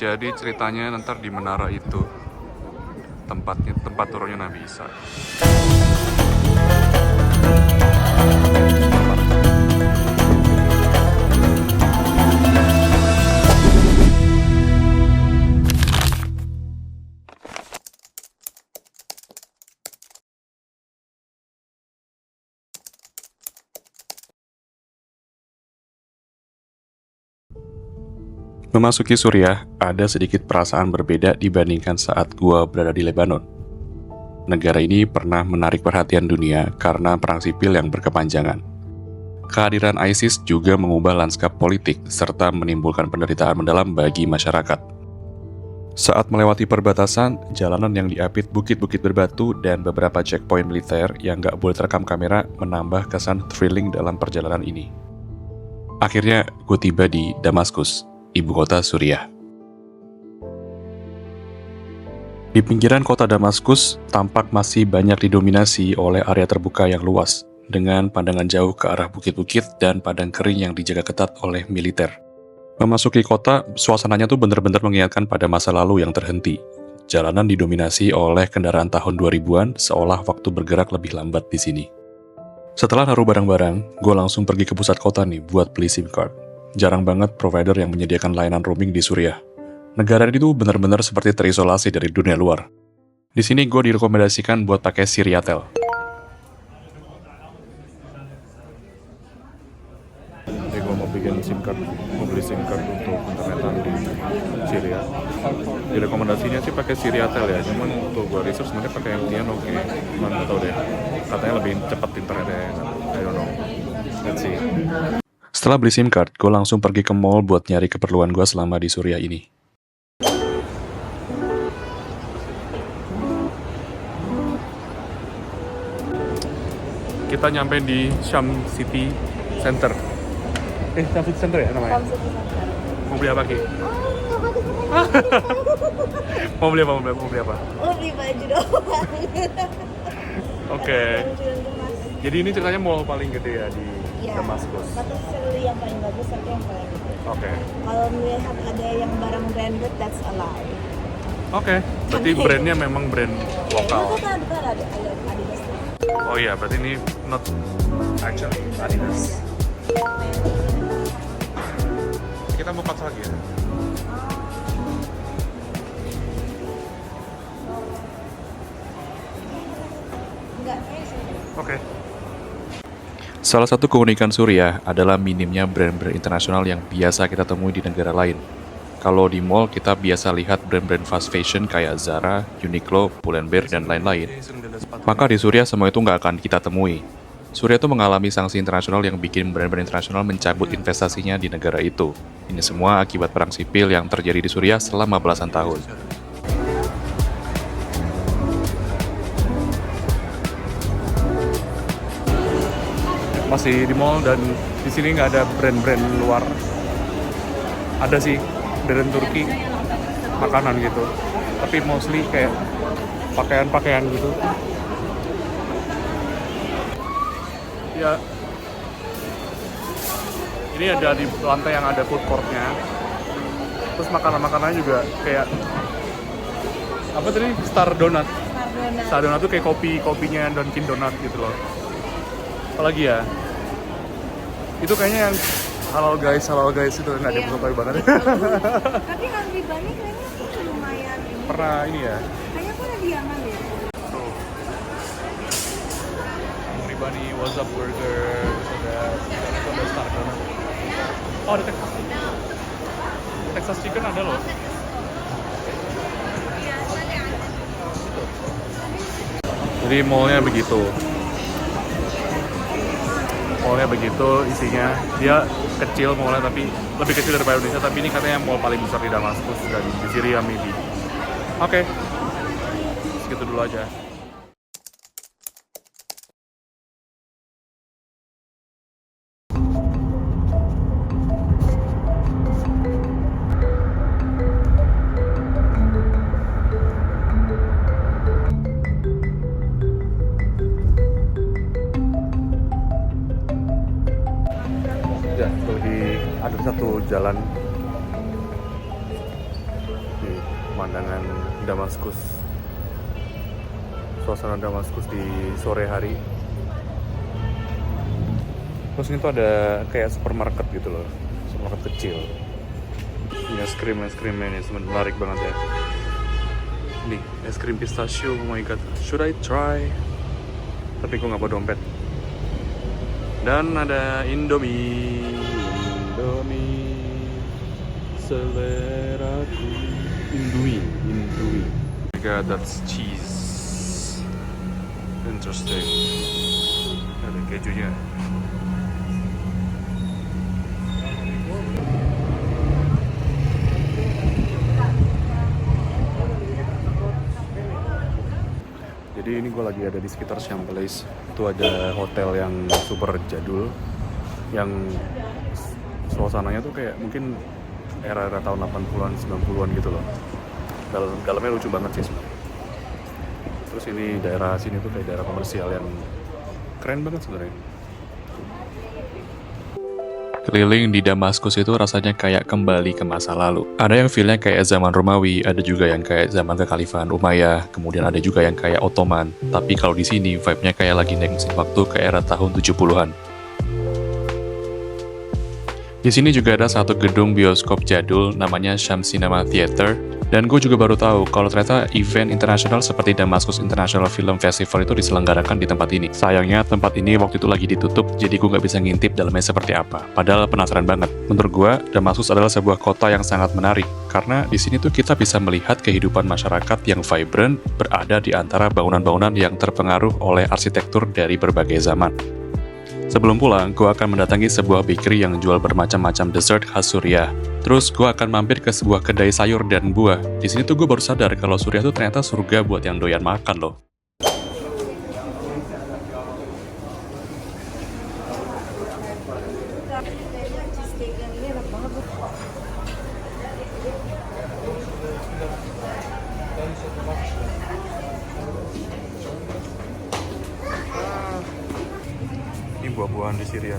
Jadi ceritanya nanti di menara itu tempat turunnya Nabi Isa. Memasuki Suriah, ada sedikit perasaan berbeda dibandingkan saat gua berada di Lebanon. Negara ini pernah menarik perhatian dunia karena perang sipil yang berkepanjangan. Kehadiran ISIS juga mengubah lanskap politik serta menimbulkan penderitaan mendalam bagi masyarakat. Saat melewati perbatasan, jalanan yang diapit bukit-bukit berbatu dan beberapa checkpoint militer yang gak boleh terekam kamera menambah kesan thrilling dalam perjalanan ini. Akhirnya, gue tiba di Damaskus, ibu kota Suriah. Di pinggiran kota Damaskus, tampak masih banyak didominasi oleh area terbuka yang luas, dengan pandangan jauh ke arah bukit-bukit dan padang kering yang dijaga ketat oleh militer. Memasuki kota, suasananya tuh benar-benar mengingatkan pada masa lalu yang terhenti. Jalanan didominasi oleh kendaraan tahun 2000-an, seolah waktu bergerak lebih lambat di sini. Setelah naruh barang-barang, gue langsung pergi ke pusat kota nih buat beli SIM card. Jarang banget provider yang menyediakan layanan roaming di Suriah. Negara ini tuh benar-benar seperti terisolasi dari dunia luar. Di sini gue direkomendasikan buat pakai Syriatel. Jadi gue mau bikin SIM card, mau beli SIM card untuk internetan di Syria. Direkomendasinya sih pakai Syriatel ya, cuman untuk gue research sebenarnya pakai MTN oke. Cuman gak tau deh, katanya lebih cepat internetnya. I don't know. Let's see. Setelah beli SIM card, gue langsung pergi ke mall buat nyari keperluan gue selama di Suriah ini. Kita nyampe di Sham City Center. Sham City Center ya namanya? Sham City Center. Mau beli apa, Ki? Mau beli apa? Mau beli apa? Oh, beli baju doang. Oke. Jadi ini ceritanya mall paling gede ya di Damaskus. Satu seri yang paling bagus, satu yang paling gede. Oke. Kalau melihat ada yang barang branded, that's a lie. Oke. Berarti brandnya memang brand lokal. Itu kan ada Adidas. Oh iya, berarti ini not actually Adidas. Kita buka lagi ya. Enggak, Oke. Salah satu keunikan Suriah adalah minimnya brand-brand internasional yang biasa kita temui di negara lain. Kalau di mall kita biasa lihat brand-brand fast fashion kayak Zara, Uniqlo, Pull&Bear, dan lain-lain. Maka di Suriah semua itu nggak akan kita temui. Suriah itu mengalami sanksi internasional yang bikin brand-brand internasional mencabut investasinya di negara itu. Ini semua akibat perang sipil yang terjadi di Suriah selama belasan tahun. Masih di mall dan di sini nggak ada brand-brand luar. Ada sih brand Turki, makanan gitu. Tapi mostly kayak pakaian-pakaian gitu. Ya, ini ada di lantai yang ada food court-nya. Terus makanan-makanannya juga kayak apa tadi? Star Donut. Star Donut tuh kayak kopinya Dunkin Donut gitu loh. Apalagi ya? Itu kayaknya yang halal guys itu nggak ada yang banget. Tapi Hungry Bunny kayaknya tuh lumayan ini. Pernah ini ya? Kayaknya pernah diaman ya. Tuh. Hungry Bunny, What's Up Burger, ada Star Donut. Oh, ada Texas Chicken ada loh. Jadi mallnya begitu. Mallnya begitu isinya, dia kecil mallnya tapi lebih kecil daripada Indonesia, tapi ini katanya mall paling besar di Damaskus dan di Syria maybe. Oke. Segitu dulu aja. Ya, ada satu jalan pemandangan Damaskus, suasana Damaskus di sore hari. Terus ini tuh ada kayak supermarket gitu loh, supermarket kecil. Ini es krim ini menarik banget ya. Nih, es krim pistachio, oh my god, should I try? Tapi gue nggak bawa dompet. Dan ada Indomie, seleraku, Indomie. Oh my god, that's cheese. Interesting. Ada kejunya. Jadi ini gue lagi ada di sekitar Champs-Élysées. Itu ada hotel yang super jadul, yang suasananya tuh kayak mungkin era-era tahun 80-an, 90-an gitu loh. Dalamnya lucu banget sih sebenarnya. Terus ini daerah sini tuh kayak daerah komersial yang keren banget sebenarnya. Keliling di Damaskus itu rasanya kayak kembali ke masa lalu. Ada yang feel-nya kayak zaman Romawi, ada juga yang kayak zaman kekhalifahan Umayyah, kemudian ada juga yang kayak Ottoman. Tapi kalau di sini vibe-nya kayak lagi naik mesin waktu ke era tahun 70-an. Di sini juga ada satu gedung bioskop jadul namanya Shams Cinema Theater. Dan gue juga baru tahu kalau ternyata event internasional seperti Damaskus International Film Festival itu diselenggarakan di tempat ini. Sayangnya tempat ini waktu itu lagi ditutup, jadi gue nggak bisa ngintip dalamnya seperti apa. Padahal penasaran banget. Menurut gue, Damaskus adalah sebuah kota yang sangat menarik. Karena di sini tuh kita bisa melihat kehidupan masyarakat yang vibrant berada di antara bangunan-bangunan yang terpengaruh oleh arsitektur dari berbagai zaman. Sebelum pulang, gue akan mendatangi sebuah bakery yang jual bermacam-macam dessert khas Suriah. Terus gue akan mampir ke sebuah kedai sayur dan buah. Di sini tuh gue baru sadar kalau Suriah tuh ternyata surga buat yang doyan makan loh. Cheesecake yang ini enak banget tuh. Ini buah-buahan di Syria.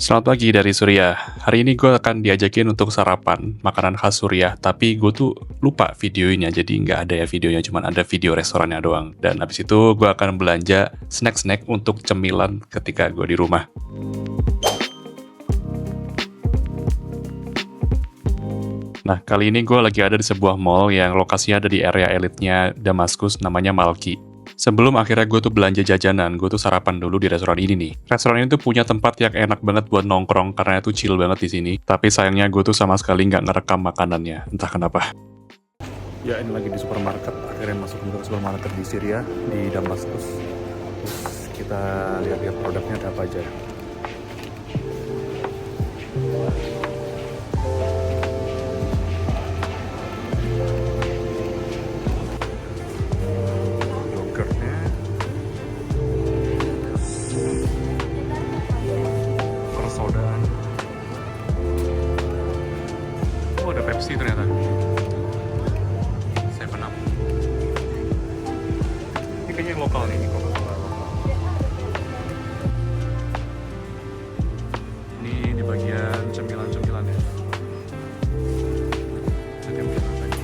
Selamat pagi dari Suriah. Hari ini gue akan diajakin untuk sarapan makanan khas Suriah, tapi gue tuh lupa videonya, jadi nggak ada ya videonya, cuman ada video restorannya doang. Dan habis itu gue akan belanja snack-snack untuk cemilan ketika gue di rumah. Nah, kali ini gue lagi ada di sebuah mall yang lokasinya ada di area elitnya Damaskus, namanya Malki. Sebelum akhirnya gue tuh belanja jajanan, gue tuh sarapan dulu di restoran ini nih. Restoran ini tuh punya tempat yang enak banget buat nongkrong karena itu chill banget di sini. Tapi sayangnya gue tuh sama sekali nggak ngerekam makanannya, entah kenapa. Ya, ini lagi di supermarket. Akhirnya masuk juga ke supermarket di Syria, di Damaskus. Terus kita lihat-lihat produknya ada apa aja. Pepsi ternyata. 7-Up. Ini kayaknya yang lokal nih, ini Coca-Cola lokal. Ini di bagian cemilan-cemilan ya. Ada mungkin apa ini?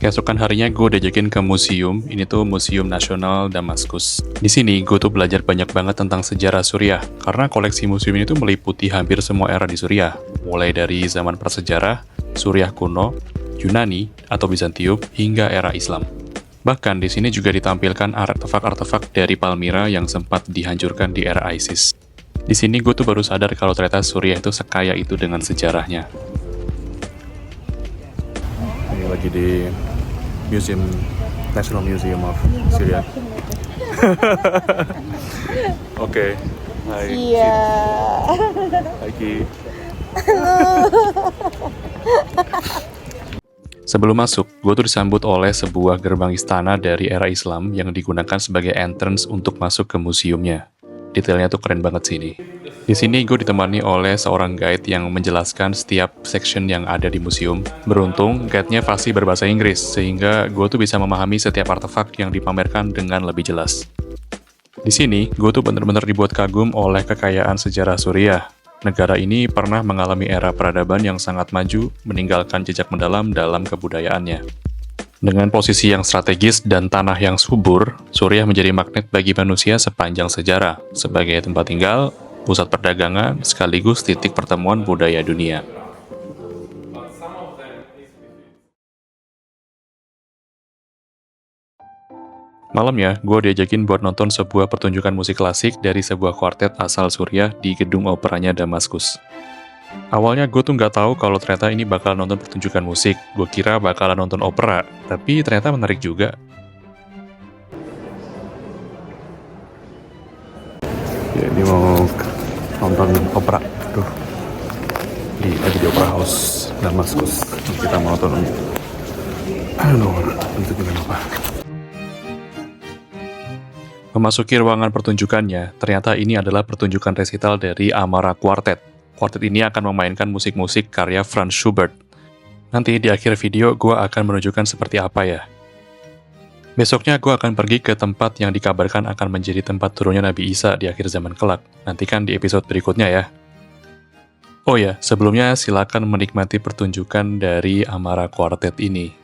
Keesokan harinya gue diajakin ke museum, ini tuh Museum Nasional Damaskus. Di sini gue tuh belajar banyak banget tentang sejarah Suriah, karena koleksi museum ini tuh meliputi hampir semua era di Suriah, mulai dari zaman prasejarah, Suriah kuno, Yunani atau Bizantium hingga era Islam. Bahkan di sini juga ditampilkan artefak-artefak dari Palmyra yang sempat dihancurkan di era ISIS. Di sini gue tuh baru sadar kalau ternyata Suriah itu sekaya itu dengan sejarahnya. Ini lagi di National Museum of Syria. Oke. Hai. Iya. Hai Ki. Sebelum masuk, gue tuh disambut oleh sebuah gerbang istana dari era Islam yang digunakan sebagai entrance untuk masuk ke museumnya. Detailnya tuh keren banget sih ini. Di sini gue ditemani oleh seorang guide yang menjelaskan setiap section yang ada di museum. Beruntung, guide-nya fasih berbahasa Inggris, sehingga gue tuh bisa memahami setiap artefak yang dipamerkan dengan lebih jelas. Di sini, gue tuh bener-bener dibuat kagum oleh kekayaan sejarah Suriah. Negara ini pernah mengalami era peradaban yang sangat maju, meninggalkan jejak mendalam dalam kebudayaannya. Dengan posisi yang strategis dan tanah yang subur, Suriah menjadi magnet bagi manusia sepanjang sejarah, sebagai tempat tinggal, pusat perdagangan, sekaligus titik pertemuan budaya dunia. Malamnya, gue diajakin buat nonton sebuah pertunjukan musik klasik dari sebuah kuartet asal Suriah di gedung operanya Damaskus. Awalnya gue tuh nggak tahu kalau ternyata ini bakal nonton pertunjukan musik. Gue kira bakalan nonton opera, tapi ternyata menarik juga. Ya, ini mau nonton opera. Aduh. Lagi di Opera House Damaskus. Kita mau nonton pertunjukan apa? Memasuki ruangan pertunjukannya, ternyata ini adalah pertunjukan resital dari Amara Quartet. Quartet ini akan memainkan musik-musik karya Franz Schubert. Nanti di akhir video, gue akan menunjukkan seperti apa ya. Besoknya gue akan pergi ke tempat yang dikabarkan akan menjadi tempat turunnya Nabi Isa di akhir zaman kelak. Nantikan di episode berikutnya ya. Oh ya, sebelumnya silakan menikmati pertunjukan dari Amara Quartet ini.